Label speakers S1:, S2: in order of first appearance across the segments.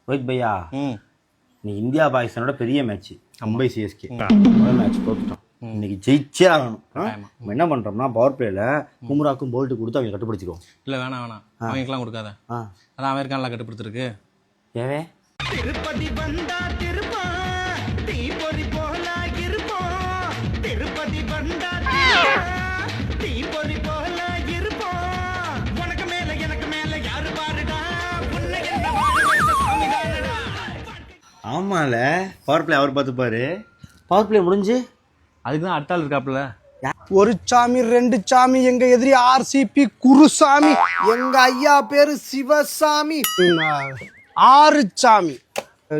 S1: ரோஹித் பையா நீ இந்தியா பாகிஸ்தானோட பெரிய மேட்ச் மும்பை சிஎஸ்கே முதல் மேட்ச் தோத்துட்டோம். இன்னைக்கு ஜெயிச்சே ஆகணும். நம்ம என்ன பண்றோம்னா பவர் பிளேல கும்ராக்கும் போல்ட்டு கொடுத்து அவங்க கட்டுப்படுத்திக்குவோம்.
S2: இல்லை வேணாம் அவங்களுக்குலாம் கொடுக்காத. அதான் அமெரிக்கானில் கட்டுப்படுத்திருக்கு.
S1: ஏவே
S3: திருப்பதி வந்தா திருப்பம் தீப்பொறி போல இருப்போம். திருப்பதி வந்தா தீப்பொறி போல இருப்போம். உனக்கு மேல எனக்கு மேல யாரு பாருடா உன்னை என்ன சாமி தானடா.
S1: ஆமால பவர் பிளே அவர் பார்த்துப்பாரு. பவர் பிளே முடிஞ்சு
S2: அதுக்கு தான் அட்டால் இருக்காப்புல.
S4: ஒரு சாமி ரெண்டு சாமி, எங்க எதிரி ஆர்சிபி குருசாமி, எங்க ஐயா பேரு சிவசாமி, 6 சாமி.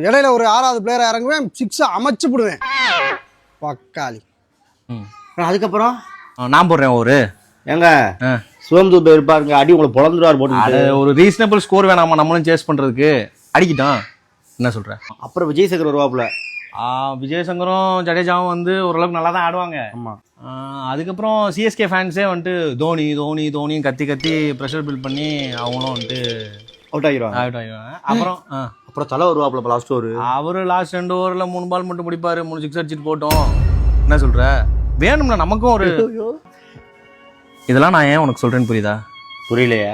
S4: இடையில ஒரு 6வது பிளேயரை இறங்குவேன், 6 அமைச்சு விடுவேன் பக்காளி.
S1: அதுக்கப்புறம்
S2: நான் போடுறேன் ஒரு
S1: எங்க சுவம் இருப்பாருங்க, அடி உங்களை பொழந்துருவார் போட்டு.
S2: ஒரு ரீசனபிள் ஸ்கோர் வேணாமா நம்மளும் சேஸ் பண்றதுக்கு. அடிக்கிட்டான் என்ன சொல்ற.
S1: அப்புறம் விஜய் சேகர் வருவாப்புல.
S2: விஜய் சங்கரும் ஜடேஜாவும் வந்து ஓரளவுக்கு நல்லா தான் ஆடுவாங்க.
S1: ஆமா.
S2: அதுக்கப்புறம் சிஎஸ்கே ஃபேன்ஸே வந்துட்டு தோனி தோனி தோனியும் கத்தி கத்தி ப்ரெஷர் பில்ட் பண்ணி அவங்களும் வந்துட்டு
S1: அவுட் ஆகிடுவாங்க. அப்புறம் தலை வருவாப்புல லாஸ்ட் ஓவர்.
S2: அவரு லாஸ்ட் 2 ஓவரில் 3 பால் மட்டும் பிடிப்பாரு, 3 6 அடிச்சுட்டு போட்டோம். என்ன சொல்ற, வேணும்னா நமக்கும் ஒரு இதெல்லாம் நான் ஏன் உனக்கு சொல்றேன்னு புரியுதா?
S1: புரியலையே.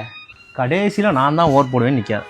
S2: கடைசியில் நான் தான் ஓவர் போடுவேன்னு நிற்காது.